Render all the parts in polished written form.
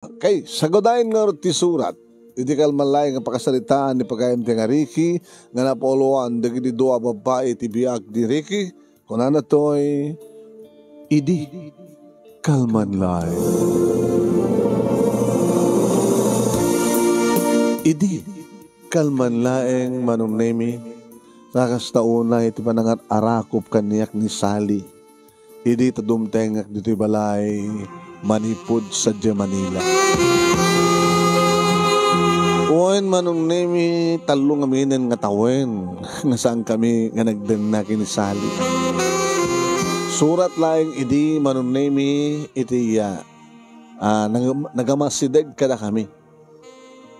Kay sagodayin nga ti surat. Iti kalmalay nga pakasalitaan ni pagayam ti nga Ricky nga napoluan dagiti dua babae ti biag di Ricky kunana to'y idi kalmanlay. Idi kalmanlaeng manunemi nakastauna iti panangat arakop kaniyak ni Sally. Idi tadumtengak dito balay manipod sa Manila. Uwan manong nemi talong aminin nga tawen nga saan kami nga nagdan na kinisali. Surat laing idi manong nemi iti nagamasideg kada kami.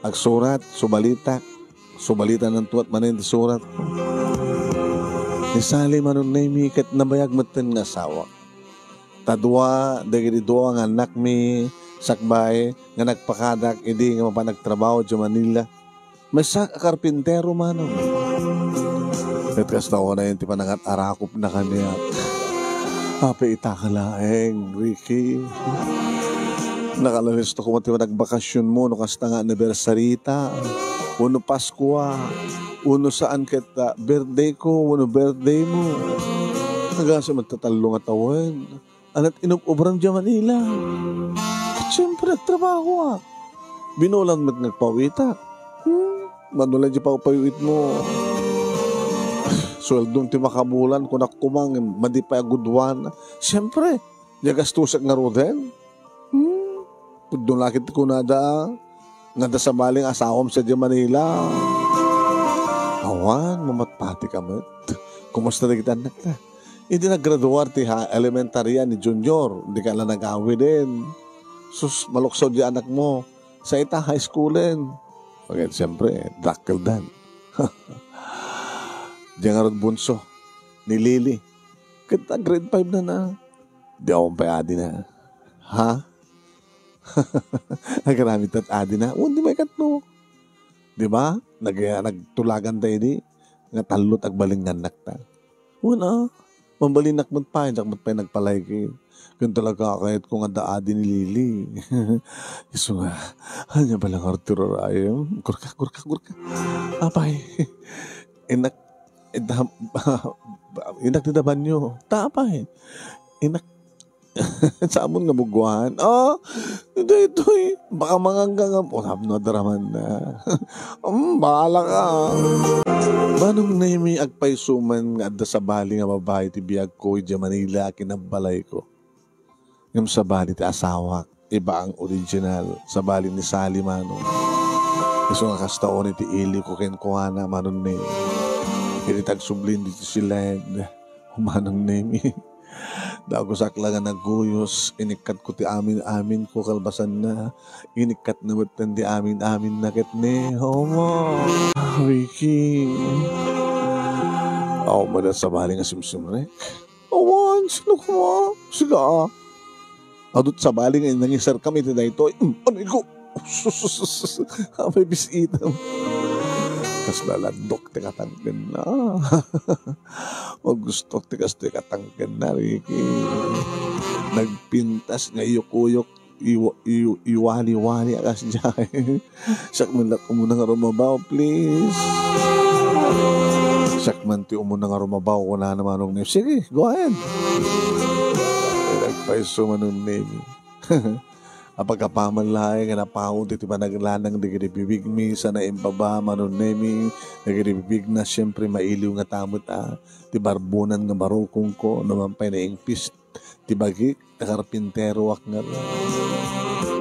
Agsurat, subalita ng tuwat manin ti surat. Nisali manong nemi kat nabayag matin nga asawa. Tadwa, dagiti dua nga anak mi sakbay nga nagpakadak hindi nga mapanagtrabaho sa Manila. May karpintero manong. At kasta ko na yun ti panangat arakop na kaniya. Ape itakalaeng, Ricky. Nakalalisto ko mati nagbakasyon mo no kasta nga anniversarita. Uno Pasko, uno saan kita birthday ko, uno birthday mo. Nagasa magtatalo nga tawen. Alat inubobran dyan Manila. At siyempre nagtrabaho Binulan mo't nagpawita. Manulan dyan pawit mo. Sweldong ti makabulan kung nakumang madi pa agudwan. Siyempre, nagastusak nga roden. Doon lakit ko nada sa maling asawam sa dyan Manila. Awan, mamatpati kami. Kumusta na kita anak na? Hindi naggraduar ti elementarya ni Junior. Hindi ka lang nag-awi din. Sus, maluksaw di anak mo. Sa ita, high schoolin. Okay, siyempre, dakkel dan. Diyan nga rin bunso. Ni Lily. Kita grade 5 na. Di akong payadi na. Ha? Nagaramit at adi na. Hindi may katno. Di ba? Nagtulagan tayo di. Nga talot agbaling anak ta. Una. Mambalinak mo pa, nagpalay kayo. Kung talaga kahit kung adaadi ni Lily. Iso nga, hanya balang Arturo Rayo. Gurka. Apay. Inak didaban nyo. Tapay. Inak. Samon nga bugwahan. Ito baka manganggang. No, daraman na. Bahala ka. Manong nemi agpaysuman nga adda sa bali nga babae ti biag ko di Manila kinabalay ko. Yung sa bali ti asawa, iba ang original sa bali ni Sally manong. Iso nga kastaon ti ili ko ken kuana manong nemi. Kinitag sublin dito sila manong nemi. Dago sakla nga naguyos, inikat ko ti amin ko kalbasan na. Inikat na matan ti amin na ket ni homo. Ricky. Ako mo na sa bali nga simsimrek. Awan, sino ko mo? Siga. Adot sa bali nga nangisar kami ti dayto. Ano ko? May bisitam. Kas laladok ti katangken na. O gusto ti kas ti katangken na, Ricky. Nagpintas nga iyok-uyok. Iwali-wali akas dyan. Sakman ko muna nga rumabaw, please. Sakman ti umuna nga rumabaw ko na naman ng name. Sige, go ahead. Nagpaiso man ng name. Apagkapaman lahay nga napaon ti panaglanang nagiribibig mi sa naimbaba man ng name. Nagiribibig na siyempre mailiw nga tamot ti barbunan nga barukong ko naman pa na ingpis ti bagik na karpintero wak nga rin.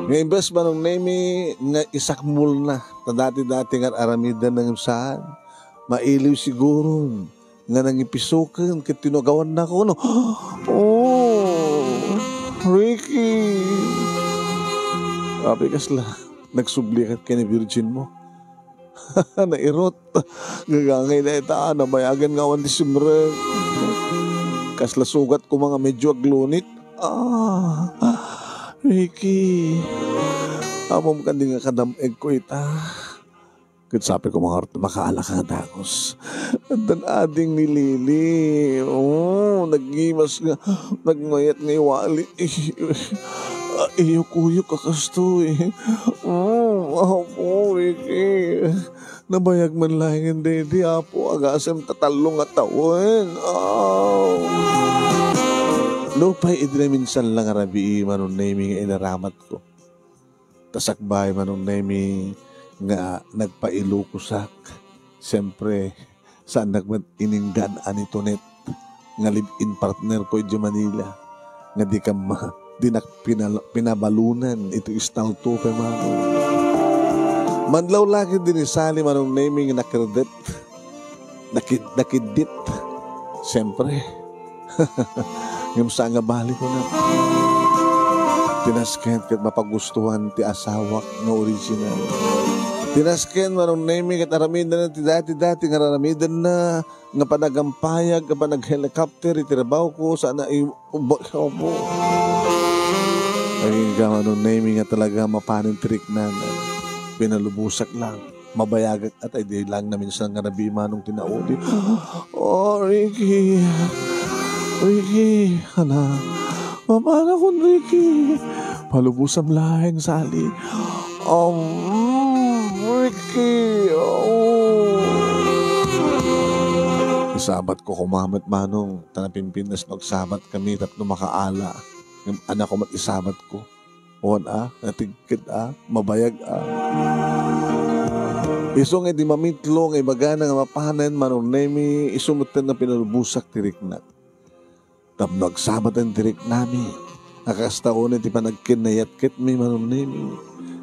Ngayon bes ba nung name nga isakmul na dati-dati nga aramidan ng saan mailiw siguro nga nangipisukan kit tinugawan na ko no. Ricky api kasla nagsublikat ka ni virgin mo. Nairot gagangay na ita namayagan nga wan disimre kasla sugat ko mga medyo aglunit. Ricky amom ka din nga kadameg ko ita Katsapi ko mga makaala ka takos. At ang ading ni Lily. Naggimas nga. Nagngayat nga iwali. Iyok-uyok kakastoy. Apo, Ricky. Nabayag man lang hindi, apo, agasem tatalong at tawin. Lupay idre minsan lang arabi manong nemi nga inaramat ko. Tasakbay manong nemi nga nagpailukusak. Siyempre, saan nagmatininggan anito net nga live-in partner ko di Manila. Nga di pinabalunan ito istalto kay mano. Manlaw lagi din isali manong nemi nga nakredet. Nakidit. Siyempre, yung sa nga bali ko na tinasken kat mapagustuhan ti asawak na original. Tinasken manong nemi kat aramidan na ti dati nga aramidan na nga panagampayag nga panag-helicopter itirabaw ko sana iubot mo. Ay nga manong nemi nga talaga mapanin trik na pinalubusak lang. Mabayagak at ay di lang namin sa nga nabi manong tinauli. Oh, Ricky, hala, mapana kong Ricky, palubusam lahing sali. Ricky, Isabat ko kumamat manong, tanapimpinas magsabat kami tatlo makaala. Yung anak ko isabat ko. Natigkit mabayag Iso nga di mamitlo nga ibaga nga mapahanan manong nemi isumutan na pinalubusak tirik na. Tapno agsabat ang tirik nami. Nakastaon ti panagkinayat-kit mi manong nemi.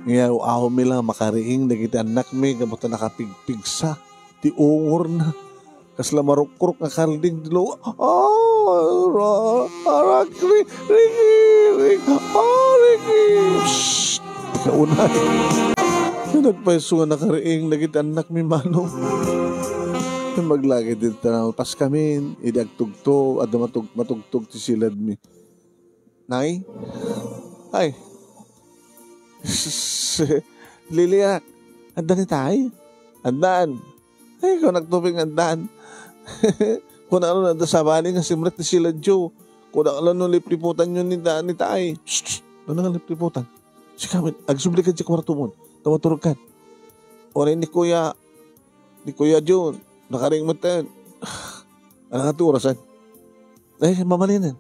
Ngayaw aho mi lang makariing na kita anak mi kamuta nakapigpigsa. Ti ungor na. Kasla marukrok nga kalding dilo. Ricky. Shhh. Kaunay. Nagpaiso nga nakariing nagit anak mi manong. Maglagi din tanaw. Pas kami, idagtugto at matugtog ti silad mi. Nay? Ay. Liliak. Andan ni tay? Andan. Ay, kung nagtubing andan. Kung ano na sa bali nga simret ni silad jo. Kung ano lipliputan yun ni tay. Shhh. Ano nga lipliputan? Si kami, agsublikan si kwarto mo. Tamaturog ka. O rin ni Kuya Jun. Nakaring mo tayo. Ano nga ito orasan? Ay, mamalinan.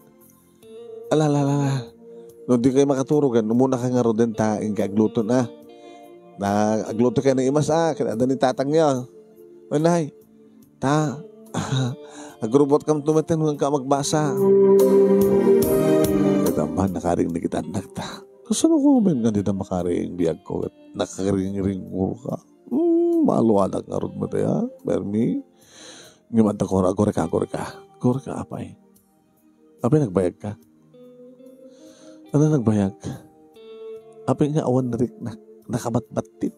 Alala. Nung di kayo makaturogan, muna ka nga ro din taing kagluto na. Agluto kayo ng imas Kaya ni tatang niya. Manay. Agrobot kam tumatin hanggang ka magbasa. Kaya man, nakaring na kita anak ta. Kasano ko man nga dito makaring biyag ko at nakaring-ring ka. Maluwalag nga ron mo tayo, Bermi. Ngayon ko, agore ka. Agore ka, apay. Apay, nagbayag ka? Ano nagbayag? Apay nga awan na rin nakabat-batit.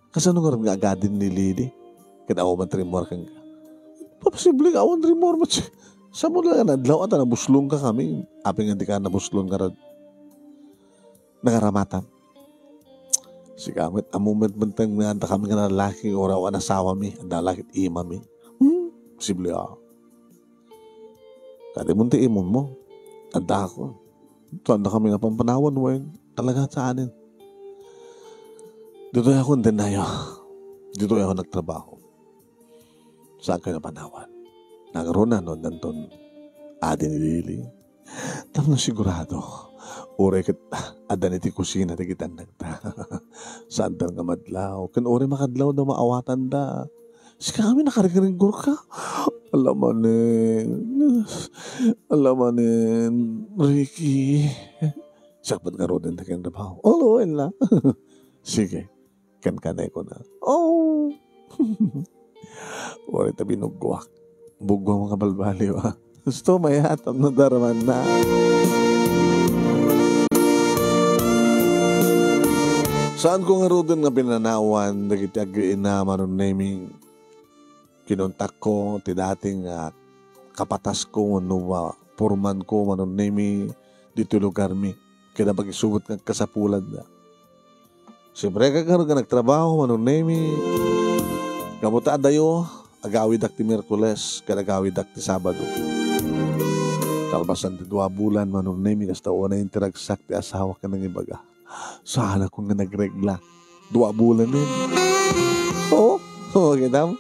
Kasano nga rin nga agadin ni Lily? Kaya awan matrimor kang ka. Paposible nga awan rimor mo. Sa mo lang nadlaw at nabuslong ka kami. Apay nga di ka nabuslong ka rin. Nangaramatan. Si kamit, moment bentang nga anda kami nga lalaki o raw anasawa mi, anda lakit ima mi. Posible Kadi munti imon mo. Anda ako. Anda kami nga pampanawan mo talaga sa anin. Dito ako denayo. Dito ako nagtrabaho. Saan kayo napanawan? Nagaroon na no, danton adin ni Lily. Tapos sigurado. Ore ket adan iti kusina ti kitan nagta. Saan nga madlaw? Kan ore makadlaw na maawatan da. Sika kami nakarigaringgor ka. Alamanin, Ricky. Sakpat nga rodin na kayang trabaho. Oloin la. Sige, kankanay ko na. Ore tabi nugwak. Bugwang mga balbali wa. Gusto mayatam na daraman na. Saan ko nga rodin nga pinanawan nagitiagriin na manon naming kinontak ko ti dating kapatas ko purman ko manon nami dito lugar mi kaya pag-isubot ng kasapulan na. Siyempre kagaro ka nagtrabaho manon nami kamuta adayo agawid ak ti Miyerkules kada agawid ak ti Sabado. Kalbasan ti 2 bulan manunay kasta na interagsak ti asawa ka ng ibaga. Sana ko nga nagregla. 2 bulan din. Oo, kita mo.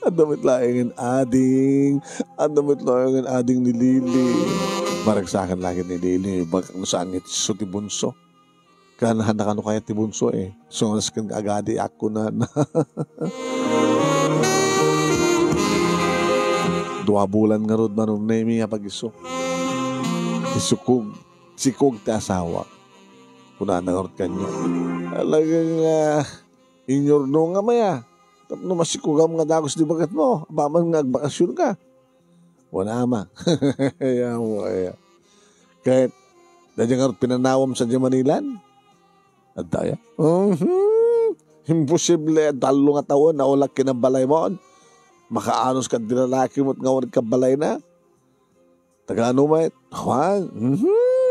Ang damit laing ading. Ang damit laing ading ni Lili. Maragsakan lagi ni Lili. Bakit mo saan iti so ti bunso. Kanahan na kano kaya ti bunso eh. So naskan agadi ako na. 2 bulan nga rod manong na imi nga pag-iso. Sikog ti asawa. Kuna na nga rod kanya. Alagang inyorno nga maya. Tapno masikugam nga dagos di bagat mo. Abaman nga agbakasyon ka. Wala ama. Kaya mo kaya. Kahit dadya nga rod pinanawam sa Manilan. At daya. Imposible. Dalo nga taon na ulak kinabalay mo. Makaanos ka dinalaki mo at nga ka balay na. Taga ano may. Juan.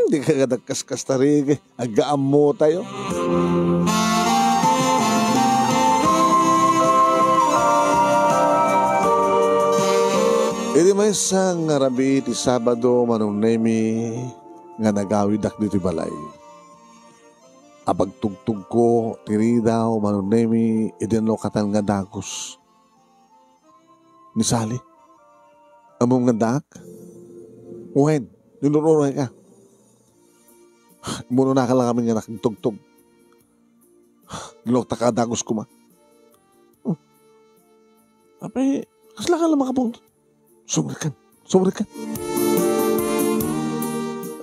Di ka kadagkas-kas tarig. Agaam mo tayo. Iti may isang rabi iti Sabado manunemi nga nagawidak dito balay. Abagtugtug ko tiridaw manunemi idinlokatan nga dagos. Ni Sally. Among nga dak. Uwen, ninururay ka. Muno na ka lang kami nga nakagtugtog. Nilokta ka dagos ko ma. Apay, kasla ka lang makapunto. Sumrikan.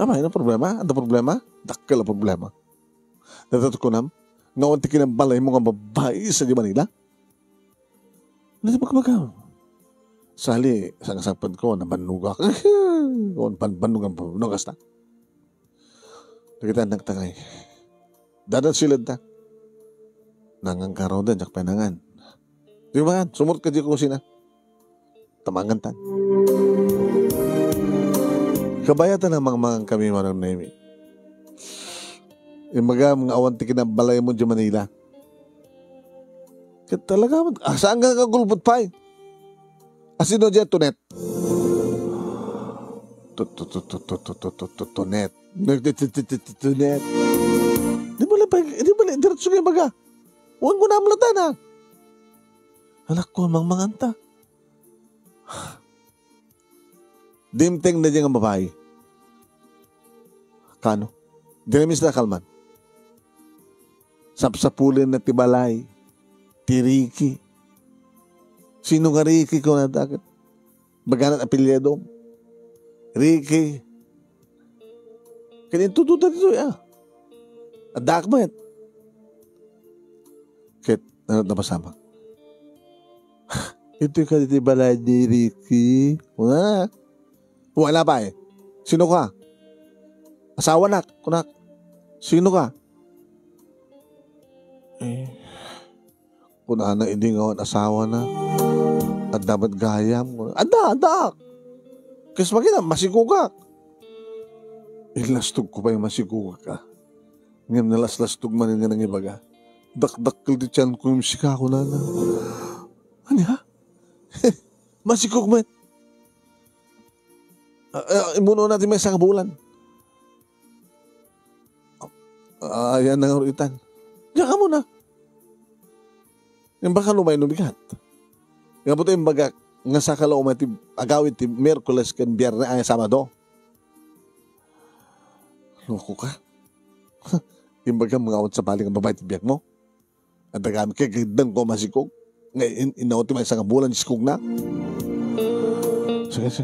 Apa, ano problema? Ano problema? Dakkel ang problema. Natato ko nam, ngawanti kinambalay mo nga babae sa di Manila? Ano ba kumagaw? Sali, sang-sangpad ko, nabanugak. Banugang panugas na. Nakita nagtangay. Dadan silad ta. Nangang karaw din, jak penangan. Di ba? Sumurot ka di ko sina. Tamangan tan. Kabayatan ng mga kami manang naimi. Yung mga awanti kinabalay mo di Manila. Kaya talaga, saan ka kagulpot pa eh? Asino dyan, tunet? Tunet. Tunet. Di ba diretso kayo baga? Huwag mo na amlatan ha. Alak ko, mangmanganta. Dimteng na dyan ang babae. Kano? Dinamis na kalman. Sapsapulin na tibalay. Tiriki. Sino nga Ricky ko na dagat? Baganat apelyado. Ricky. Kaya tututan dito ya. Adak ba yan? Kaya napasama. Ito ka dito balay ni Ricky. Wala pa eh. Sino ka? Asawa na. Kunak. Sino ka? Kung na hindi nga asawa na. At dapat gayam. Ada. Kasi magina, masigugak. Ilastog ko pa yung masigugak ka. Ngayon nalas-lastog man nga ng ibaga. Dakdakkel di tiyan ko yung sika ko na. Ano ha? Masigug man. Imuno natin may isang bulan. Ayan na nga ulitan. Diyan ka muna. Yung baka lumay nubigat. Nga po ito yung baga, nga sa kalaw ti agawit ti Merkules kan Biyernes ay Sabado. Loko ka. Yung baga mga awat sa paling ang babae ti biyak mo. At nagami kagagdan ko masikog. Ngayon, inawat yung isang bulan, isikog na. Sige.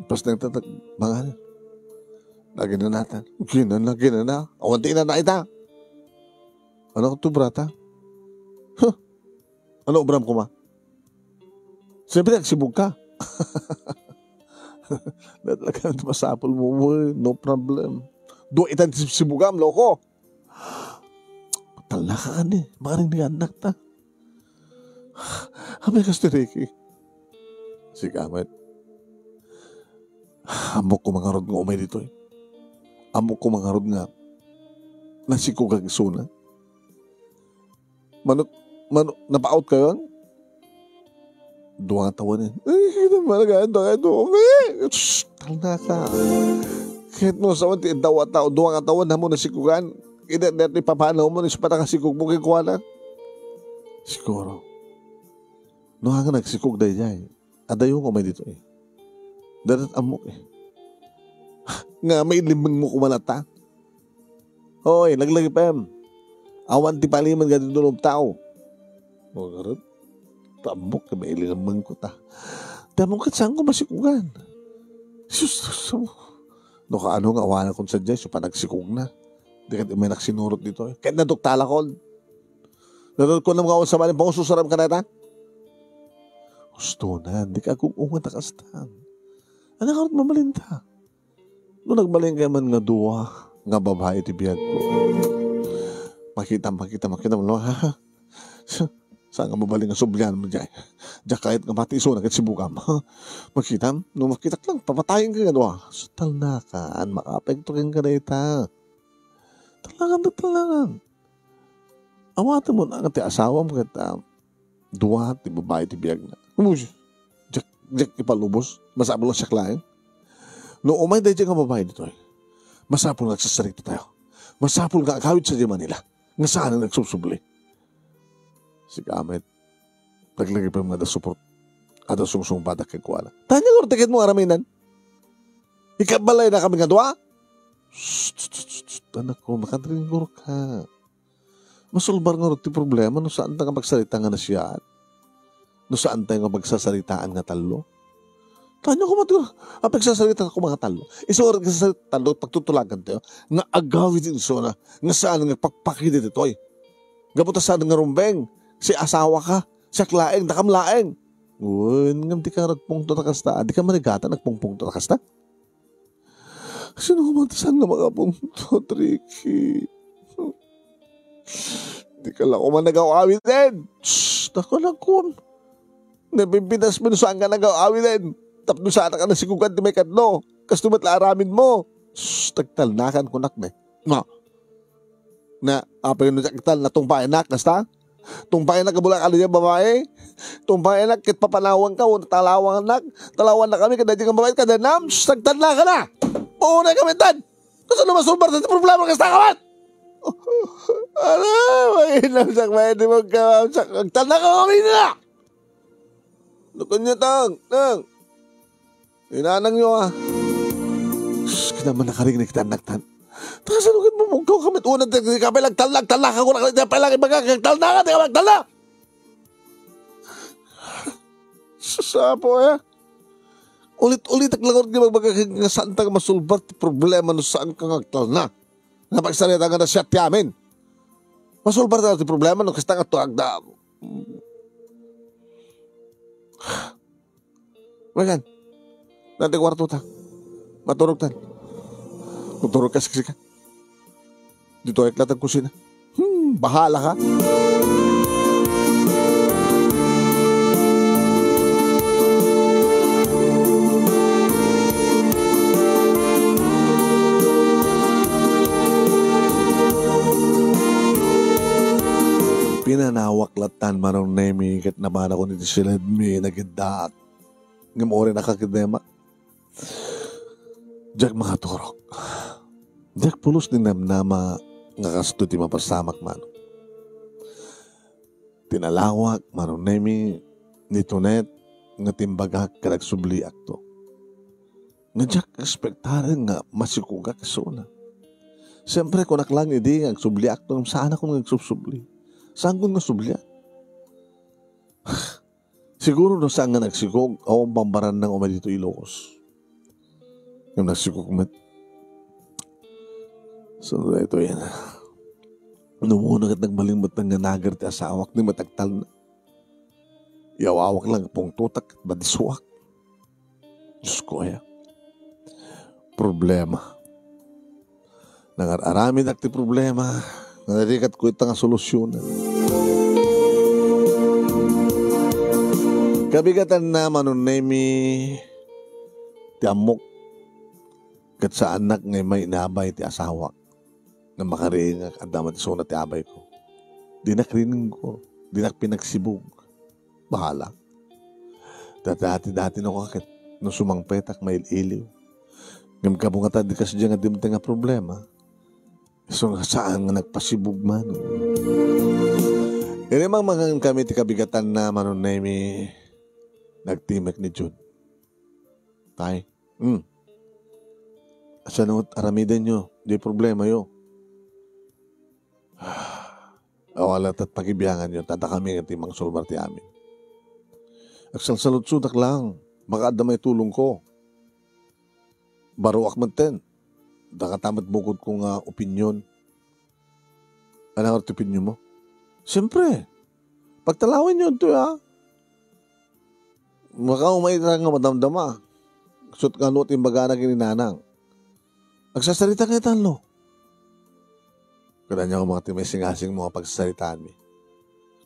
Pas na ito, mga lagi na natin. Gina na. Awanti na ita. Ano ko to, brata? Ano obram ko ma? Siyempre, nagsibog ka. Natalaga na masapol mo, no problem. Do itan sibugam, loko. Patala ka ni. Makaring ni anak ta. Hamay ka si Ricky. Sige, amat. Amok ko mga rod nga umay dito eh. Amok ko mga rod nga nasikugag isuna. Manot, napa-out kayo? Duwang taon eh. Ay, naman ito. Tanda ka. Kahit mo sa wanti, duwang taon na mo nasikugan. Dati papanaw mo, nispata ka sikog mo kikuha na. Siguro. No hanga nagsikog dahi jay. Adayo ko may dito eh. Darat amok eh. Nga may limang mo kumalata. Hoy, naglagi pa yan. Awan ti paliman gati doon tao. O garot. Tamok ka may limang ko ta. Tamok ka saan ko masikugan. Sus. No ka ano nga awanan kong sadya. So pa nagsikog na. Di ka may naksinurot dito eh. Kahit naduktala ko. Naroon ko na mga sa maling pangususaram ka na ta. Gusto na. Di ka kukungan na kastan. Ano ka rin mamalinta? Noong nagmaling kayo man nga duwa, nga babae ti biyag ko. Makita mo, ha? Saan nga mabaling nga sublyan mo dyan? Diyan kahit nga matiso na kahit sibukam. Makita lang, papatayin ka nga duwa. So, talnakan, makapekto ka na ita. Talangan. Awatan mo na nga ti asawa mo kita. Duwa, ti babae ti biyag na. Diyak ipalubos, masapol lang siya klain. No umay dahil nga babae dito eh. Masapol nga nagsasarito tayo. Masapol nga akawit sa Diyama nila. Nga saan na nagsusubli. Si Kamet, naglagay pa mga da support. Ada sungsung badak kay kuwala. Tanya ko, tikit mo araminan. Ikabalay na kami nga doa. Anak ko, makadringor ka. Masulbar nga rin problema no saan ta nga magsalita nga na siya. No saan tayo nga magsasalitaan nga talo. Tanya ko matiyo, ang pagsasalitaan ko mga talo. Iso rin kasasalita talo, pagtutulagan tayo, nga agawid din so na, nga saan nga pagpakidit ito ay. Gabuta saan nga rumbeng, si asawa ka, siya klaeng, nakamlaeng. Uy, nga di ka nagpungto na kasta, di ka manigata nagpungto na kasta. Sino kumantasan na mga pungto, Tricky? Di ka lang kumanagaw-awid din. Shhh, ako lang kun. Nabibinas mo saan ka nagaw-awid din. Tapno sa anak ka na sikugan di may kadlo. Kastumat la aramin mo. Shhh, tagtalnakan ko nak ne. Na, apa yun nagtal na tumpay nak, nasta? Tumpay nak kabula ka niya babae. Tumpay nak, kit papanawang ka, talawang nak. Talawan na kami, kada di kang babae, kada nam. Shhh, tagtalnakan na. Oo na kami tan. Kasi naman sulbar sa problema ka sa kawan. Mainam sak may di magkawamsak. Tanda ka kami na! Lukon niyo tang. Inanang niyo ah. Kinaman nakarinig tanagtan. Taka lukit mo mong kami. Unang di ka palang talak ako na di palang ibagagagtalak. Di ka magtalak. Sasapo eh. Ulit-ulit ang langot niya magbagagag saan tayo masulbar problema no saan ka ngagtalak. Napagsalita nga na siya tiyamin. Masulbar na natin problema nung kasta nga tuwag na. Magan, nanti kwarto ta. Maturog tan. Maturog ka siksika. Dito ay klatang kusina. Bahala ka. Pinanawak latan marong nemi kat naman ako nito sila mi nagidaat. Ngam ori nakakidema. Diyak makaturok. Diyak pulos din namnama nga kastuti mapasamak man. Tinalawak marong nemi nitonet nga timbagak karagsubli akto. Nga diyak ekspektaran nga masikuga kasuna. Siyempre kung naklang hindi nga subli akto saan ako nagsubli. Saan ko nga subli? Siguro no saan nga nagsikog o ang pambaran ng umay dito Ilocos. Yung nagsikog met. So ito yan. Numuna kat nagmalimot ng nagar ti asawak ni matagtal na. Yawawak lang pong tutak at badiswak. Diyos ko ya. Problema. Nangar-aramin akti problema. Narikat ko itang solusyonan. Kabigatan na manunemi ti amok kat sa anak ngay may inabay ti asawa na makariing at damat iso na ti abay ko. Di nakrining ko. Di nak pinagsibog. Bahala. Dati no kakit. No sumangpetak may iliw. Ngam ka nga tadi kasi dyan nga dimte nga problema. So nga saan nga nagpasibog man. Ini mang mga kami ti kabigatan na manon na nagtimek ni Jud. Tay. Asa nung aramiden nyo. Di problema yo. Wala tat pagibiyangan yun. Tata kami nga timang sulbar ti amin. Agsalsalot-sudak lang. Baka ada may tulong ko. Baruak man ten. Dakatamat bukod kong opinyon. Ano ang opinyon mo? Siyempre. Pagtalawin nyo ito Maka umay nga madamdama. Sut nga lot yung baga na kininanang. Agsasalita nga itanlo. Kada niya ko mga timay-singasing mga pagsasalitaan mi.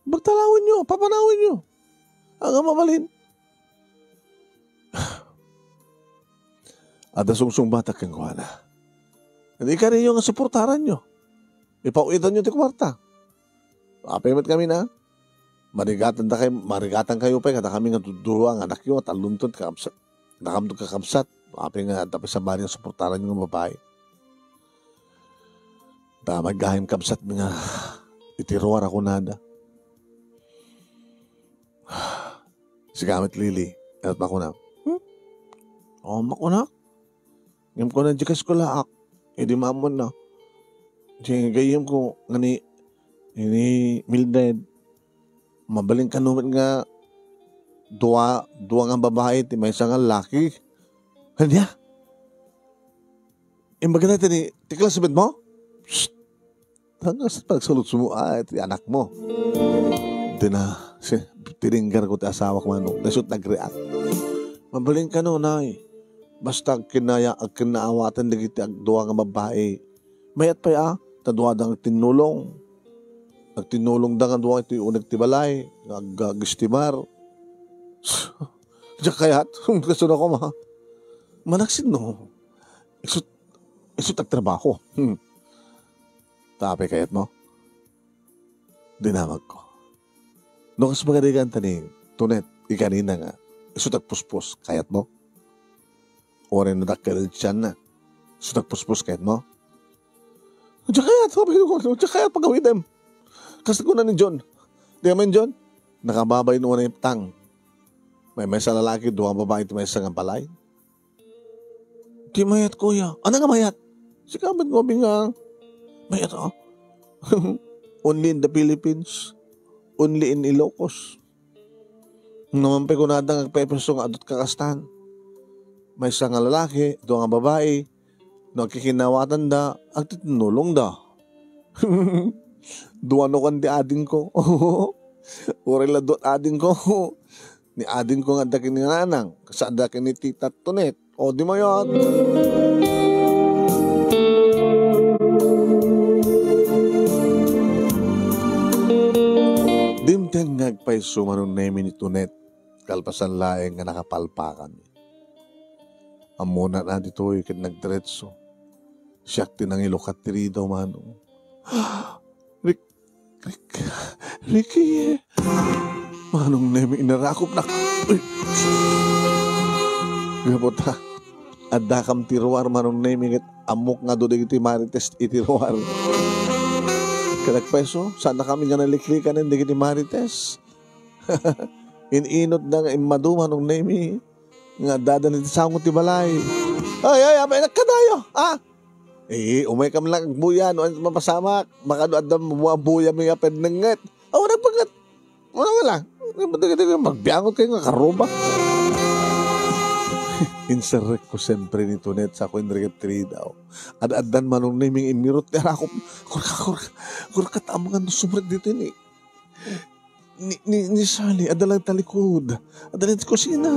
Pagtalawin nyo. Papanawin nyo. Ang mamalin. Ada sungsung batak kang kuha na. Hindi ka rin yung suportaran nyo. Ipauitan nyo ti kwarta. Apemit kami na. Marigatan kayo pa. Kata kami nga tuduruang anak nyo. Taluntod kakabsat. Nakamtog kakabsat. Ape nga tapos sa bari nga suportaran nyo ng babae. Magahim kabsat nga itiruar ako nada. Si gamit Lili. At makuna. Makuna? Ngam ko na jikas ko laak. Di mamon na. Gayim ko nga ni Mildred. Mabaling kanuman nga dua nga babae ti may isang laki. Kanya? Imbaga natin ni tiklas sabit mo? Shhh! Hanggang sa pagsulot sumo ti anak mo. Di na tininggar ko ti asawa ko manong. Nasut nag-react. Mabaling ka no, nay. Basta kinaawatan digiti agduwa nga babae. Mayat pa tadwa dang tinulong. Nagtinulong da nga duwa iti unag tibalay. Naggistimar. Diyak kayat. Kaso na ko manaksin no. Isut agtrabaho. Tape kayat mo. Dinamag ko. No kas magadigan taning tunet ikanina nga. Isut agpuspos kayat mo. Oren na dakkel tiyan na. Isut agpuspos kayat mo. Diyak kayat. Sabi ko, diyak kayat pagawidem. Kasi ko na ni John. Di naman John. Nakababay nung na yung tang. May sa lalaki, duwa babae, may sa palay. Di mayat kuya. Ano nga mayat? Si kabat ko nga. Mayat Only in the Philippines. Only in Ilocos. Naman pa ko na dang agpepeso nga adot kakastan. May sa nga lalaki, duwa nga babae, nagkikinawatan da, agtitinulong da. Duwano kan di ading ko. Urela doon ading ko. Ni ading ko nga dakin ni nanang. Kasaan dakin ni tita Tonet. O di mo yun. Dimteng ngagpay sumanon nemi ni Tonet. Kalpasan laeng nga nakapalpakan. Amuna na dito'y kin nagdiretso. Siyak tinang ilukat tiri daw manong. Ricky, manong nemi inarakop na. Gabot ha. Adda kam tiruar manong nemi amok nga do digiti marites itiruar. Kalagpeso, sana kami nga naliklikan ng digiti marites. Ininot na nga imadu manong nemi nga dadalit sa sangot ti balay. Ay, abay nagkadayo. Umay kam lang buyan, o mapasamak. Baka doon adam buya may apad ng ngat. Nagpagat. Wala. Magbiyangot kayo nga karoba. Inserek ko siyempre ni Tonet sa ako inregat 3 daw. Ad-adan manong naming imirot. Ako, kurkat amangan sumret dito ni Sally. Adalang talikod. Adalang kusina.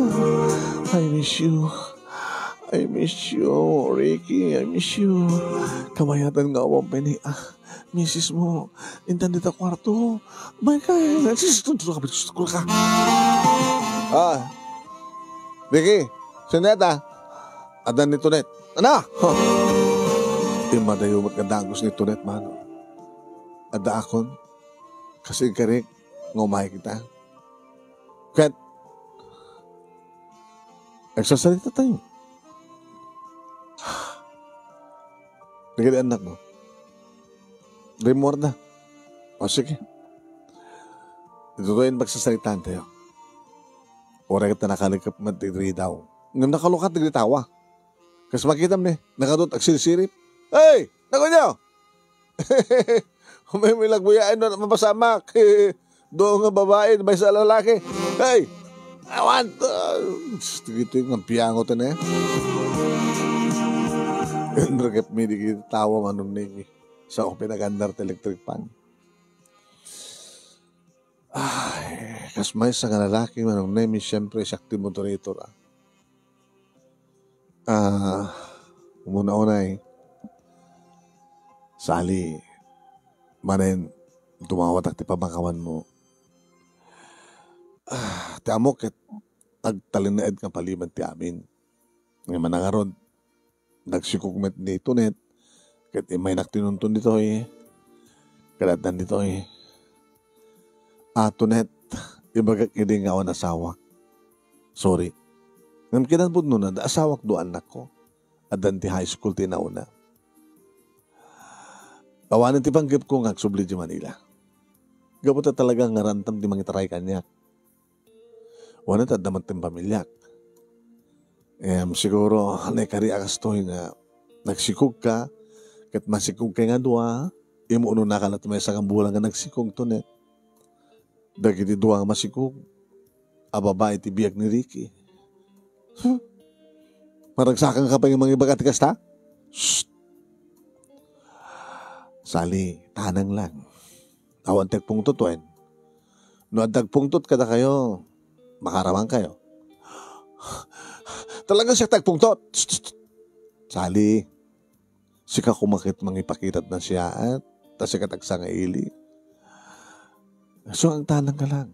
I miss you. I miss you, Ricky. I miss you. Kamayatan nga awang peni. Misis mo. Intan dito kwarto. My God. Susunod ka. Ricky. Suneta. Adan ni Tonet. Ano? Imadayo magkandangos ni Tonet, mano. Ada akon. Kasi karik. Ngumay kita. Kat. Nagsasalita tayo. Nagkali anak mo. Remor na. O sige. Itutuin magsasalitaan tayo. Ora kita nakalikap matigri daw. Ngam nakalukat tigri tawa. Kasi makita mo nakadot agsirisirip. Hey! Naku nyo! May lagbuyain na mapasamak. Doon nga babae, may sa lalaki. Hey! I want ito yung piyango to na Nagkap mi di kita tawa manong nimi sa pinagandar electric pan. Ay, kasmay sa lalaki manong nimi siyempre sakti motorator. Umuna-una sali manen tumawatak ti pabangkawan mo. Ti amok ket agtalinaed nga paliman ti amin. Nga manangarod nagsikugmet dito net ket may naktinuntun dito kadatan dito ato net ibagak idi nga awan asawa. Sorry. Ngam kinanpud nun na asawak do anak ko. Adan ti high school ti nauna. Awanan ti panggip ko nga agsubli di Manila. Gapot talaga nga rantam ti mangitaray kanyak. Wana ta damat tim pamilyak. Siguro anay kari akastoy nga nagsikog ka ket masikog ka nga dua imo uno na ka na may sakang bulan nga nagsikog to net. Dagiti dua nga masikog a babae ti biag ni Ricky. Maragsakan ka pa yung mga iba katikas ta? Shhh! Sali, tanang lang. Awan tagpungtot wen. No adagpungtot kada kayo, makaramang kayo. Talaga siya tagpungtot. Sali, sika kumakit mangipakitat na siya at tas siya katagsa nga ili. So ang tanang ka lang.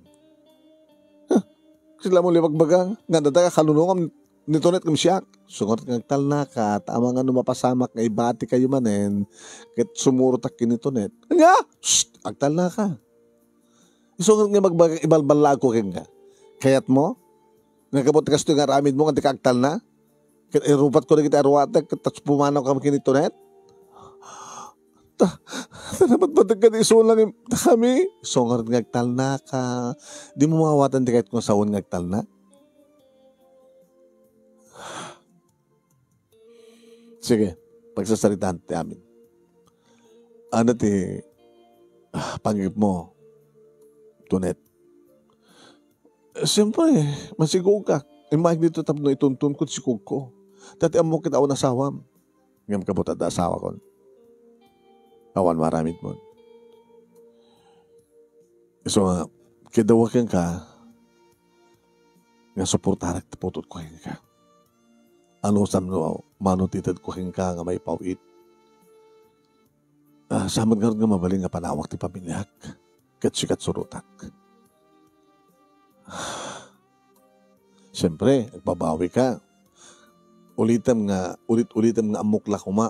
Sila mo libagbagang nga dadaga kalunungam nito net kam siya. Sungot nga tal na ka tama nga mapasamak nga ibati kayo manen ket sumurutak kinito net. Nga! Agtal na ka. Sungot nga magbagang ibalbalag ko nga. Kayat mo? Nagkabot kasto nga ramid mo nga di kaagtal na? Ket irupat ko na kita arwatek ket tas pumanaw kam kinito net. Dapat badag ka di sulang kami. Sungot nga agtal na ka. Di mo mawatan di kahit kung sawon nga agtal na. Sige, pagsasalitaan ti amin. Ano ti panggip mo, tunet? Siyempre, masigog ka. Imag dito tapno ituntun ko sigog ko. Dati amo kita ako nasawam. Ngam kabutad na asawa ko. Awan maramit mo. So, kidawakin ka, nga suportarak taputot ko ka. Ano sam no manutitad ko ka nga may pawit. Samad nga nga mabaling nga panawak ti pamilyak. Ket sikat surutak. Siyempre, nagbabawi ka. Ulitam nga amukla kuma.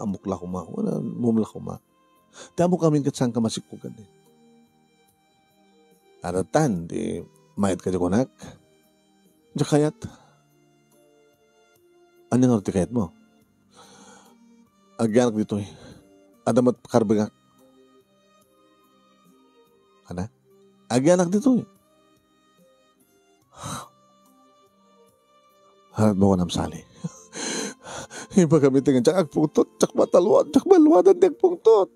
Wala, mumla kuma. Tamo kami kat saan ka masikugan Aratan, di mayat ka di kunak. Diya kayat. Ano nga tikayat mo? Agyanak dito Adamat karbagak. Ana? Agyanak dito Hanat mo ko namsali. Iba kami tingin, tsak agpungtot, tsak matalwad, tsak malwadan, tsak pungtot.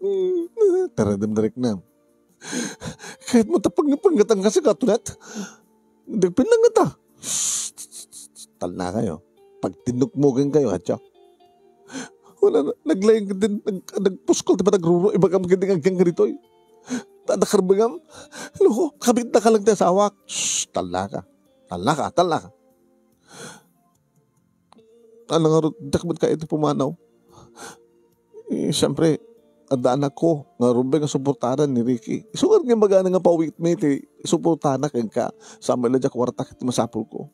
Taradam darik na. Kahit mo tapag na panggatang kasi katulat. Dagpinang nga ta. Tal na kayo. Pag tinukmugan kayo, hatsak. Wala na, naglayang din, nagpuskol, diba nagruro, iba kang magandang hanggang ganito. Nadakarbagam. Loko, kabit na ka lang tayo sa awak. Shhh, tal na ka. Ano nga, dakmat ka ito pumanaw. Siyempre, adaan ako, nga rumbe nga suportaran ni Ricky. Isugar nga magana nga pa-weekmate, suportaran ka sa maladya kwarta kiti masapol ko.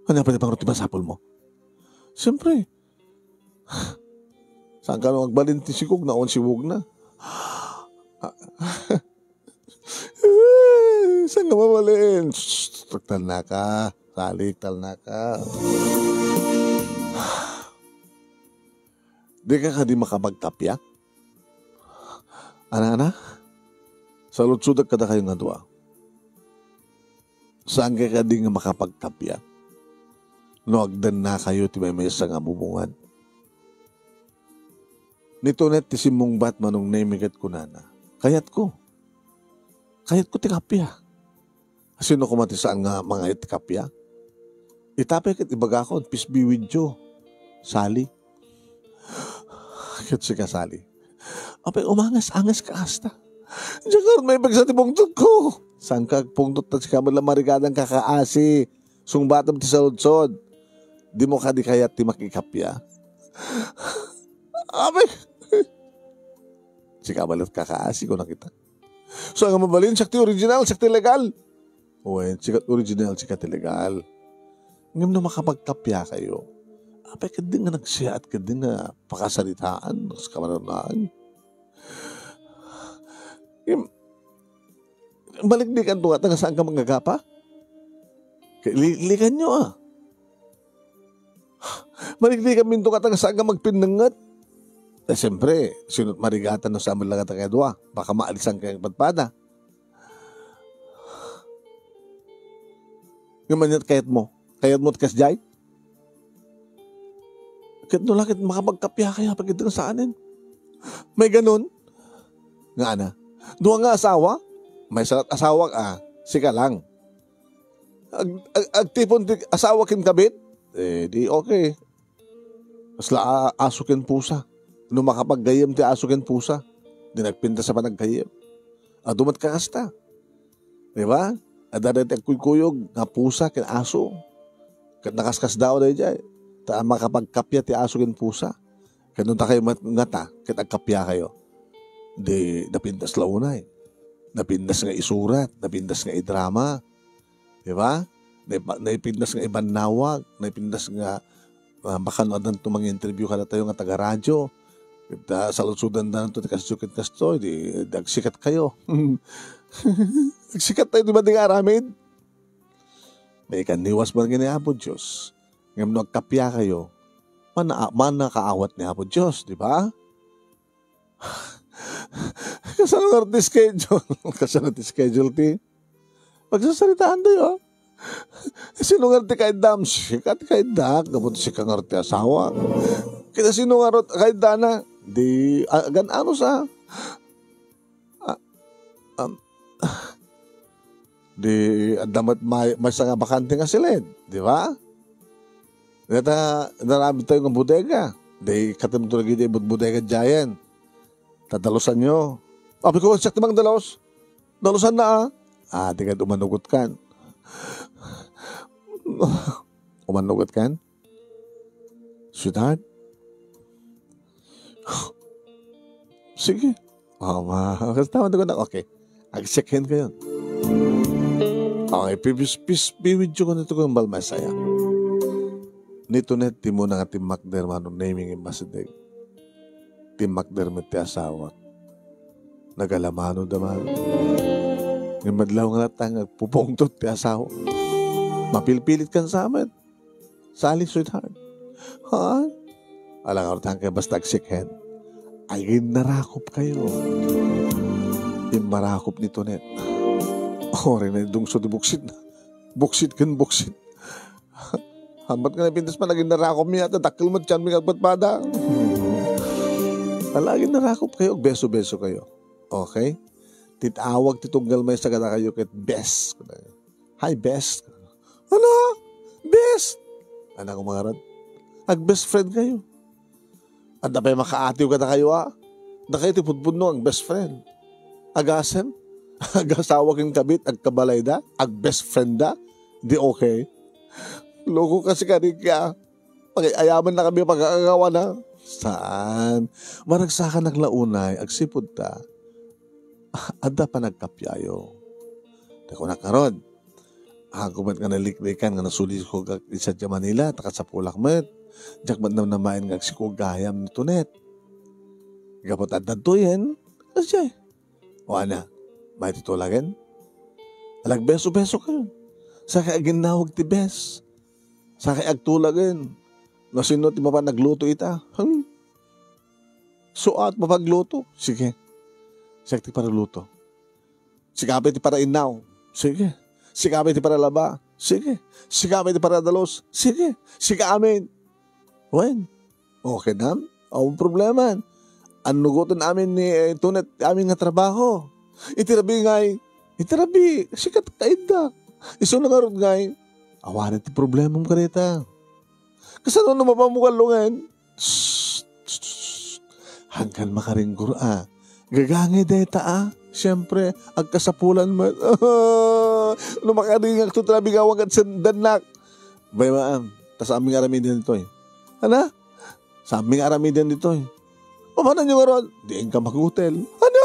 Ano pa pang ruti masapol mo? Siyempre, saan ka na magbalin ti sikog na on siwog na? Saan ka mabalin? Taktan na ka. Salik talnaka. Di ka di makapagtapyak? Ana? Sa lutsudag kada kayo nga dua. Saan ka di nga makapagtapyak? No, agdan na kayo ti may mesa nga bubungan. Nito net ti simong bat manong namigat ko nana. Kayat ko ti kapya. Sino kumati saan nga mga iti kapya? Itapay kat ibaga ko, peace be with you. Sali. Kit si kasali. Apay umangas-angas ka hasta. Diyan may pagsati pungtot ko. Saan ka pungtot na si kamala marigadang kakaasi. Sungbatam ti saludsod. Di mo ka di kayat ti makikapya. Apay. Si kamalat kakaasi ko nakita. So ang mabalin, sakti original, sakti legal. Uwe, sikat original, sikat legal. Ngayon na makapagkapya kayo, apay ka din nga nagsiya at ka din nga pakasalitaan sa kamaranaan. Balikdikan to nga, saan ka manggagapa? Likan nyo ah. Balikdikan minto ka, saan ka magpinangat? Eh siyempre, sinut marigatan no sa amin lang at kaya baka maalisan kayong padpada. Yung manyan kayat mo at kasjay? Kaya no lakit makapagkapya kaya pag ito saanin. May ganun. Nga na. Doon nga asawa. May asawa ka. Sika lang. Agtipon asawa kin kabit. Eh di okay. Masla asukin pusa. No makapaggayam ti asukin pusa. Di nagpinta sa panaggayam. Dumat ka kasta. Diba? Adadat ang kuyog nga pusa kin aso. Nakaskas daw na dyan. Makapagkapya ti aso kin pusa. Kanun ta kayo ngata, kitagkapya kayo. Di napindas launay. Napindas nga isurat, napindas nga idrama. Diba? Naipindas nga ibang nawag, naipindas nga makanood ng tumang interview ka na tayo nga taga-radyo. Sa lusudan na ito, kasukit kasto, di agsikat kayo. Agsikat tayo, di ba di nga aramid? May kaniwas man nga ni Apo Diyos. Ngayon nagkapya kayo, manakaawat ni Apo Diyos, di ba? Kasanong arti schedule? Kasanong arti schedule ti? Pagsasalitaan tayo, sinong arti kahit dam, sikat kahit dak, kapag sikang arti asawa. Kita sinong arti kahit dana, di, ano sa, di damat may nga bakante nga silid, di ba? Narami tayo ng bodega. Di katamto lagi di bodega giant. Tadalusan nyo. Sabi ko, sakti mang dalos. Dalusan na di ka umanugot kan. Umanugot kan? Sweetheart? Sige. Kasama na ko na. Okay. Ag-check in kayo. Okay, peace be with you ko nito kong balmasaya. Nito net, ti mo na nga timakder manong naming imasideg. Timakder mo ti asawa. Nagalamano daman. Yung madlaw nga natang pupungtot ti asawa. Mapilpilit kan sa amin. Sali, sweetheart. Ha? Alang arutang kayo basta agsikhen. Ay, narakop kayo. Yung marakop nito net. Ori na yung so di buksit na. Buksit kan buksit. Hambat ka na pintas pa naging narakop niya at takil mo tiyan may agbatpada. Laging narakop kayo. Beso-beso kayo. Okay? Titawag titunggal may sa kada kayo kahit best. Hi, best. Ano? Best. Anak ko mga rad. Ag-best friend kayo. At napay makaatiw ka na kayo na kayo tipudpud no ang best friend. Agasem. Agasawa king kabit, agkabalay da, ag-best friend da, di okay. Loko kasi ka, ayaman na kami pag-aagawa na. Saan? Maragsakan naglaunay, agsipod ta, ada pa nagkapyayo. Dako na karon, hagumat nga naliklikan nga nasulis ko isa dya Manila, takat sa Pulak met, jakmat na namain nga agsiko gayam nito net. Gapot adad to yan, kasi o ana, may titulagan? Alag beso-beso kayo. Sa kay ginawag ti bes. Sa kay agtulagan. No sino ti mapa nagluto ita. Suat mapagluto. Sige. Siya ti para luto. Sikapit ti para inaw. Sige. Sikapit ti para laba. Sige. Sikapit ti para dalos. Sige. Sikamin. Wen. Okay na. Ang problema. Anugutan amin ni Tunet amin nga trabaho. Itirabi ngay. Itirabi. Sikat kaida. Iso na nga ron ngay. Awanan ti problema mo karita. Kasano na mapamukalungan? Hanggang makaringgor Gagangay deta Siyempre, agkasapulan mo. Lumakaringag to trabi gawang at sandanak. Bay maam. Tas aming aramidin dito Ano? Sa aming aramidin dito Paano nyo nga ron? Diyan ka mag-hotel. Ano?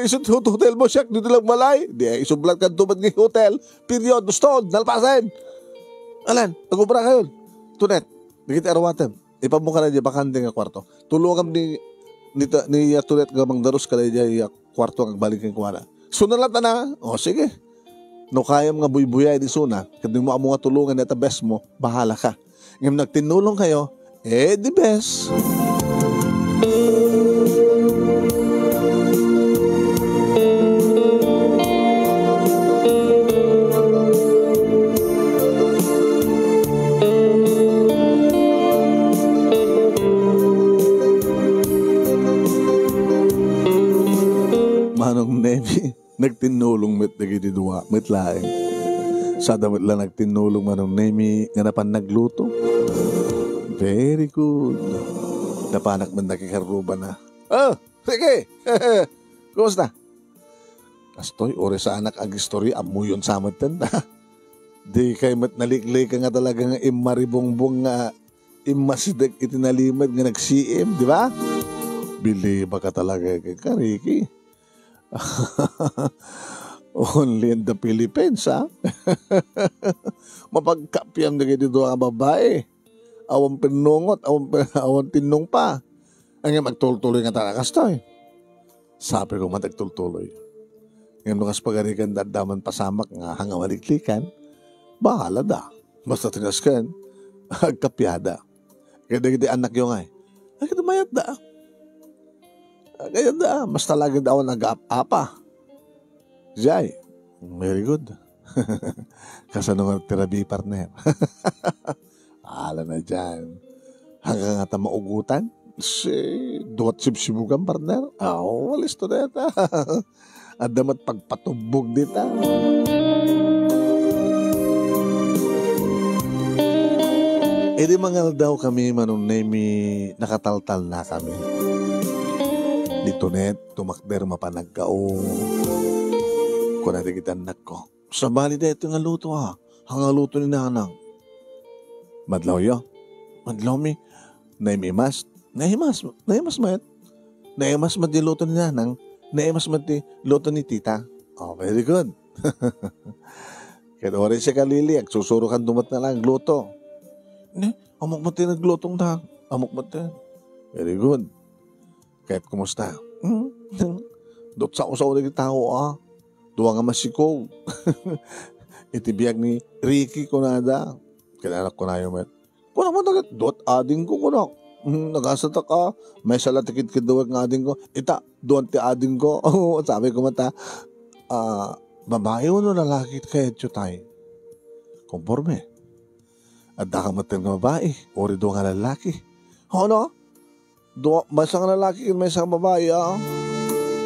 Isot hotel mo siyak. Dito lang malay. Diyan isublat ka tubad ng hotel. Period. Gustod. Nalpasan. Alan, nagubra kayo. Tunet. Dikit arawatan. Ipamuka na diyan. Bakante nga kwarto. Tulungan ni Tunet gamang daros ka na diyan kwarto ang balik ng kuwara. Sunalat na. O sige. No kayam nga buy-buyay di suna. Kadi mo amo nga tulungan na best mo. Bahala ka. Ngayon nagtinulong kayo. Di best. Manong Nemi, nagtinulong met nagididua, met laeng. Sa damit lang nagtinulong Manong Nemi, nga napan nagluto. Very good. Napanak man nakikaruba na. Sige. Kumusta? Kastoy, ore sa anak ag istorya, amuyon sa amatan na. Di kay mat naliklay ka nga talaga nga imaribongbong nga imasidag itinalimad nga nag-CM, di ba? Bili ba ka talaga kay Kariki? Only in the Philippines, Mapagkapyam na ganito ang babae. Awang pinungot, awang tinong pa. Ang magtultuloy nga talakas to Sabi ko matagtultuloy. Ngayon lukas pagarikan dadaman pasamak nga hanga maliklikan, bahala da. Basta tinaskan, agkapyada. Kaya anak yung ay mayat da. Kaya da, mas talaga daw nag-apa. Jai, very good. Kasano nga therapy partner. Ala na dyan. Hanggang nga maugutan. Duwat sibsibugan partner. Walis to deta. Adamat pagpatubog dita. Di mangal daw kami Manong Nemi, nakataltal na kami. Dito net, tumakder mapanagkao. Kung natin kita anak ko. Sa bali na ito nga luto Hanga luto ni nanang. Madlaw yo. Madlaw mi. Naimas mat. Naimas mat di luto ni nanang. Naimas mat di luto ni tita. Very good. Kaya orin siya kalili. Susuro kan dumat na lang luto. Amok mat din naglutong na. Amok mat din. Very good. Kahit kumusta? Dot sa usaw na tao Duwa nga masiko. Itibiyag ni Ricky kunada. Kailangan ko na yung met. Kuna mo tagat, dot ading ko kuna. Nagasata ka. May salatikit kiduwag ng ading ko. Ita, doon ti ading ko. Sabi ko mata, babae o no lalaki kaya chutay. Conforme. At dakamat nga babae. Ori doon nga lalaki. No? May isang lalaki, may isang babae.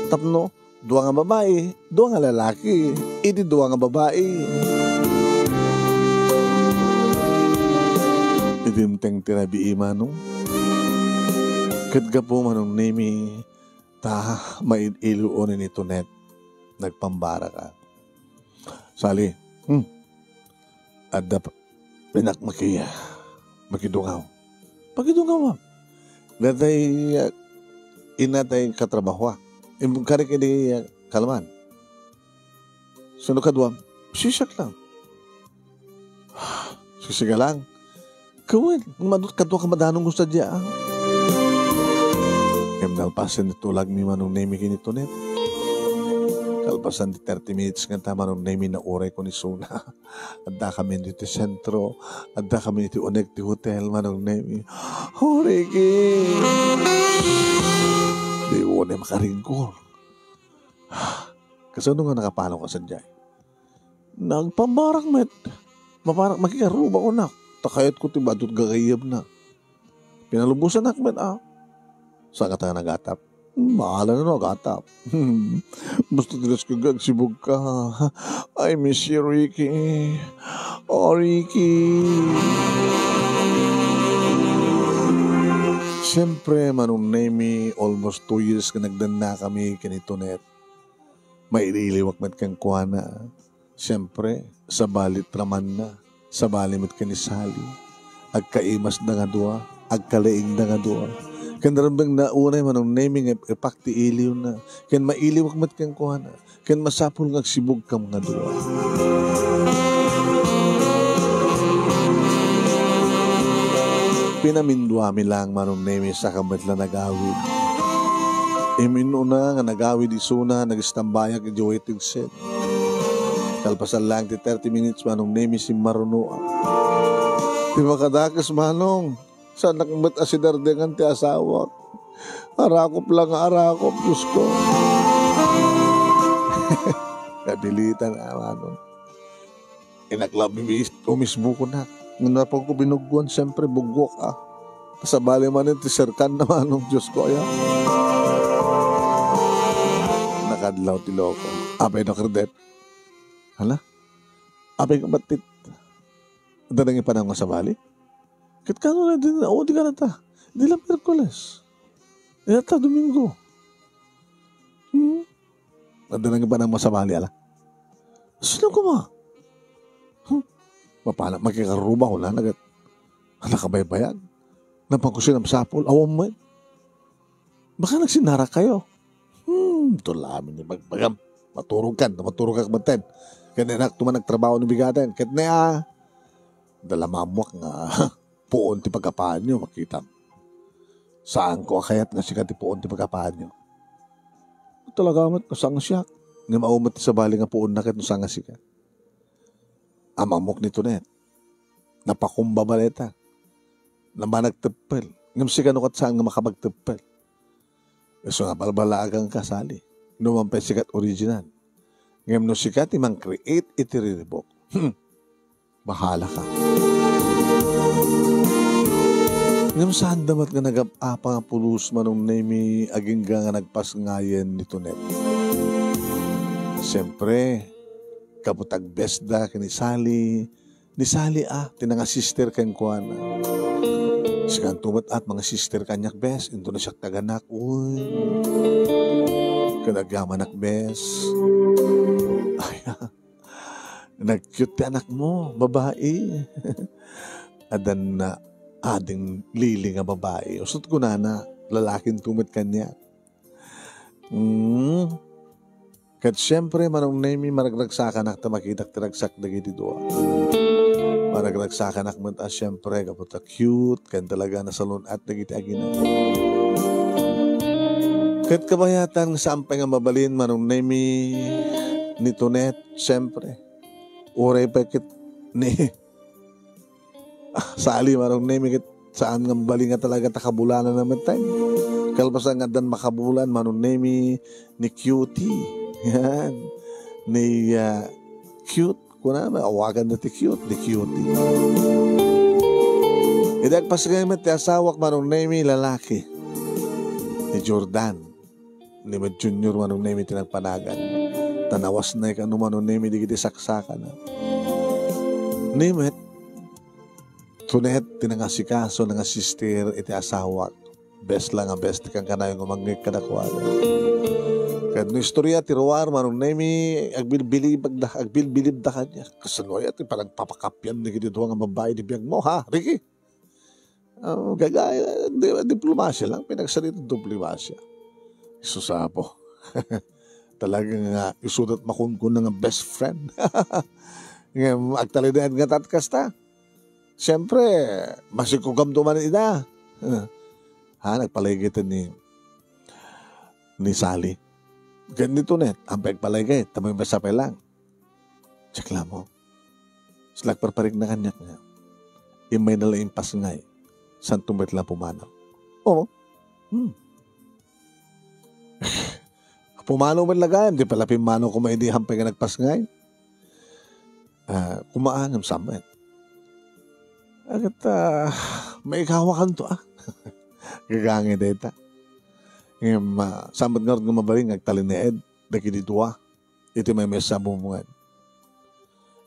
Tapno. Dua nga babae, dua nga lalaki. Idi dua nga babae. Idimteng tirabi Manong. Kadga po Manong Nemi, ta mailuonin ito net. Nagpambara ka. Sali, adda pinak makidungaw. Pakidungaw Datay inatay katrabaho karik ini kalaman. Suno kadwa, sisak lang. Sisiga lang. Kawin, madut kadwa ka madanong gusto dya. Emnal pasin ito lag mi Manong Nemi kinito net. Kalpasan di 30 minutes nga tama nung namin na oray ko ni Suna. Adda kami dito sentro. Adda kami dito unek di hotel manong namin. Horiki! Di ko na makaringkol. Kasi ano nga nakapalo ka sa dyan? Nagpambarak met. Maparak makikaruba ko na. Takayat ko tiba doon gagayab na. Pinalubusan na met Saan ka tayo nagatap? Mahala na nagatap. Basta tilas ka gagsibog ka. I miss you, Ricky. Oh, Ricky. Siyempre, manong Nemi, almost 2 years ka nagdan na kami kanito net. May ililiwak mat kang kuwana. Siyempre, sa balit raman na. Sa balimit ka ni Sally. Agkaimas na nga dua. Agkalaing na nga dua. Kan darambang naunay manong naming epakti iliw na. Kan mailiwak mat kang kuhana. Kan masapul ng sibog ka mga dua. Pinamindwami lang manong naming sa kamatla nagawid. Iminuna nga nagawid isuna nagistambayak ijoweting set. Kalpasan lang ti 30 minutes manong naming si Marunua. Di makadakas manong. Saan nakimit asidar dengan ti asawa. Arakop lang arakop, Diyos ko. Kabilitan naman. Inaklab umisbo ko na. Nung napag ko binuguan, siyempre bugwak Sa bali man ti serkan naman ng Diyos ko. Nakadlaw ti loko. Apay na kredet. Hala? Apay ka batit. Danang ipanang sa bali? Kit ka na din na, di ka na ta. Di lang Merkules. Di na ta, Domingo. Nanda nang iba ng masabali, ala. Sino ko ma? Mapala, makikaruba ko na, nakabaybayan. Napangkusin ang sapol, awam mo. Baka nagsinara kayo. Tulamin niya, magpagam. Maturog ka kumantin. Kaya na tuman nagtrabaho ng bigatan. Kaya na, dalamamwak nga, puon ti pagkapaan nyo, makita. Saan ko akayat nga siya ti puon ti pagkapaan nyo. Talaga amat, kasang siya. Nga maumat ti sa bali nga puon na kat nusang siya. Amamok nito net. Napakumba baleta. Naman nagtepel. Ngam siya no kat saan nga makapagtepel. So nga balbalagang kasali. Numampay sikat original. Ngam no sikat imang create iti riribok. Bahala ka. Ngam saan damat nga nag-apa nga pulos manong nami aging nga nagpas ngayen nito net. Siyempre, kaputag besda ni Sally. Ni Sally tinanga sister kang kuwana. Sikan tumat at mga sister kanyak bes. Ito na siya taganak. Uy. Kanagamanak bes. Ay, nag-cute ti anak mo, babae. Adan na ading lili nga babae. Usot ko na lalaking tumit kanya. Kat siyempre manong nami maragragsakan ta makitak tiragsak dagiti dua. Maragragsakan man siyempre kaputa cute kan talaga nasalon at dagiti agina. Kat kabayatan sampay nga mabalin manong nami nito net siyempre. Uray pa kit ni Sally marong name kit saan nga bali nga talaga takabulanan naman tayo. Kalpasan nga dan makabulan manong name ni Cutie. Yan. Ni cute. Kuna awagan na ti cute. Ni Cutie. Idag pasagaymit ti asawak manong name lalaki. Ni Jordan. Ni Med Junior manong name tinagpanagan. Tanawas na ikano manong name di kiti saksakan na. Ni Med tunet, tinangasikaso ng sister iti asawak. Best lang ang best kang kanayong umangik kadakwala. Kaya no istorya, tiruar, manong nemi, agbilbilib da kanya. Kasanoy at parang papakapyan na gito ang babae di biyag mo, ha, Ricky? Gagaya, diplomasya lang, pinagsalita diplomasya. Isusapo. Talagang isudat makunkun ng best friend. Agtalidan nga tatkasta. Siyempre, masikugam duman ina. Nagpalagitan ni Sally. Ganito net, ang pagpalagay, tamay masapay lang. Tsakla mo. Slag parparig na kanyak nga. Imay na lang pasngay. San tumit lang pumanaw. Oo. Pumanaw man lagay. Di pala pimanaw ko may hindi hampay nga nagpasngay. Kumaanam samet. Agad may ikawakan to Gagangi data. Samad nga rin nga mabaling agtalin ni Ed. Daki di dua. Ito may sabungan.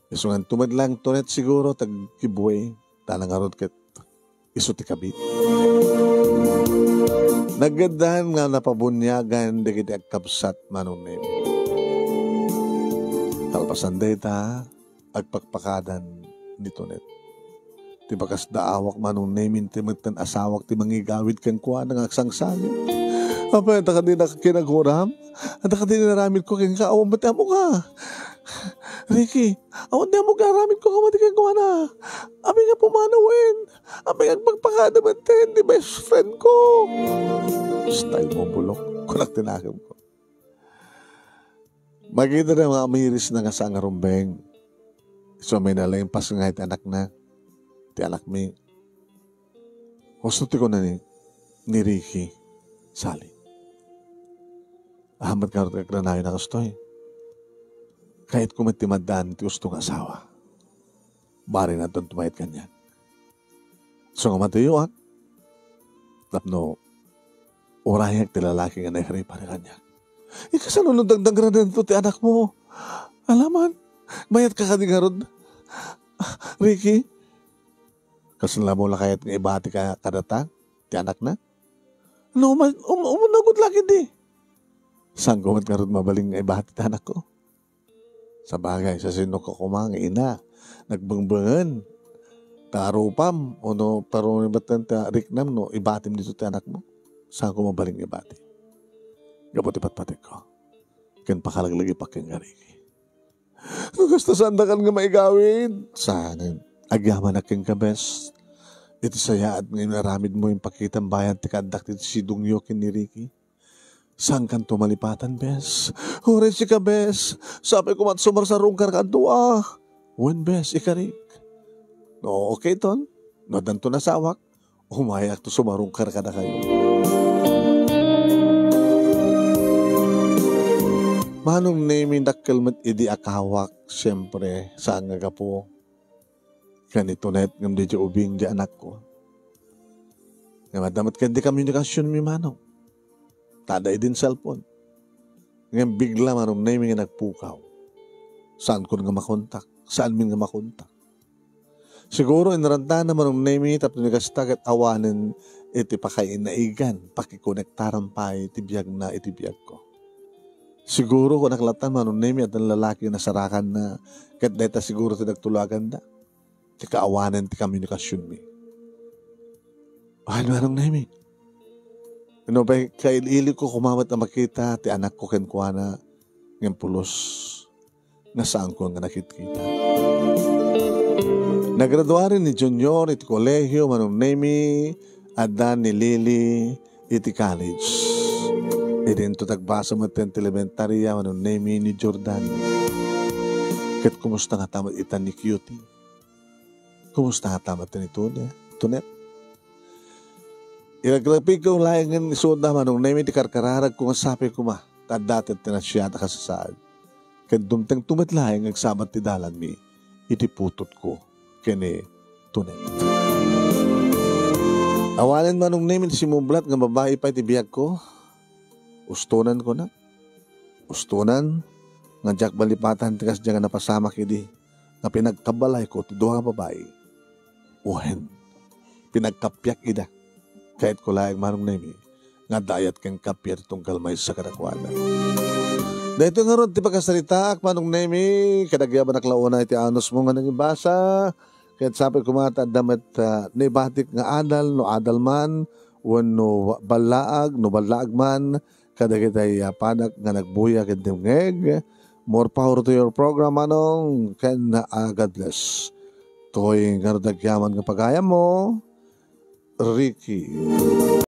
Isungan tumad lang tunet siguro tagkibuhay. Tanang arod kat iso ti kabit. Naggandahan nga napabunyagan di kiti agkabsat manong nemi. Talpasan data agpakpakadan ni tunet. Ti bakas daawak manong nemin ti magtan asawak ti mangigawid kan kuha ng aksangsanin. Apa, anta ka din nakakinaguram? Anta ka din naramid ko kaya kaawang ba't mo ka? Ricky, awan niya mo garamid ko kamati kaya kuha na. Abi nga pumanawin. Abi nga magpakada mantin, di best friend ko. Style mo bulok. Kunak tinakim ko. Magkita na mga amiris na nga sa angarumbeng. So may nalang pasangay ti anak na. Ti anak mi. Gusto ti ko na ni Ricky. Sali. Ahamat ka rin kagranayo na kastoy. Kahit kumatimadaan ti gustong asawa. Bari na doon tumayit kanyan. So nga matuyuak. Tapno, orayag ti lalaki nga naikari pare kanya. Ikasanunod dagdag rin ito ti anak mo. Alaman, mayat ka kadingarod. Ricky, kasanla mo lang kahit nga ibati ka kadata, ti anak na. No, umunagod lagi di. Saan kumat nga rin mabaling nga ibati ti anak ko? Sa bagay, sa sino ka kumang ina, nagbangbangan, tarupam, o no, pero ibatan ta riknam, no, ibatim dito ti anak mo. Saan ko mabaling ibati? Gabot ipatpatik ko. Ken pakalaglagi pa ken gariki. Gusto sandakan nga maigawin. Saan? Agyaman na ken kabes. Ito saya at ngayon naramid mo yung pakitang bayan ti kadak dito si Dungyo ken ni Ricky. Saan kan tumalipatan, bes? Hurin si ka, bes. Sabi ko mat sumar sa rungkar ka doa. Wen, bes, ikarik. No, okay ton. No, danto na sawak. Umayak to sumarungkar ka na kayo. Manong name dakkel idi akawak, siyempre, saan nga po. Ganito net, ngam di ubing di anak ko. Ngam damat ka di komunikasyon mi manong. Taday din cellphone. Ngayon bigla manong name nga nagpukaw. Saan ko nga makontak? Saan min nga makontak? Siguro inaranda na manong name tapos nagastag at awanin iti pakain na igan. Pakikonektaran pa itibiyag na itibiyag ko. Siguro kung naklatan manong name at ang lalaki na sarakan na kat deta siguro iti nagtulagan da. Ti kaawanan ti komunikasyon mi. Ano manong name? Ano ba, kailili ko kumamot na makita, ti anak ko kenkwana, ng pulos, na saan ko nga nakikita. Nagraduwa rin ni Junior, iti kolehyo, manong nemi, adan ni Lily, iti college. Idin to tagbasa mo iti elementarya, manong nemi ni Jordan. Kat kumusta nga tamat itan ni Cutie? Kumusta nga tamat ni Tunet? Ilagrapig ko laing ng isoda manong nemi ti karkararag kung sapi ko ma. Tadatet na siya ta kasasaad. Kadumtang tumatlaing ang sabat ti dalan mi. Iti putot ko. Kene Tunet. Awalan manong nemi si Mublat nga babae pa iti biyag ko. Ustunan ko na. Ustunan. Nga jak balipatan tikas dyan nga napasama kidi. Nga pinagkabalay ko ti duha nga babae. Uhen. Pinagkapyak ida. Kahit ko laing manong nemi, nga dayat kang kapir itong kalmay sa karakwana. Dahito nga ron, ti pagkasalita, manong nemi, kadagyaban naklauna iti anos mo nga nang ibasa, kahit sabi kumata, damat naibatik nga adal, no adal man, no balaag, no balaag man, kadagitay panak nga nagbuya kandimngeg. More power to your program, manong, ken God bless. To'y nga dagyaman nga pagaya mo, Ricky.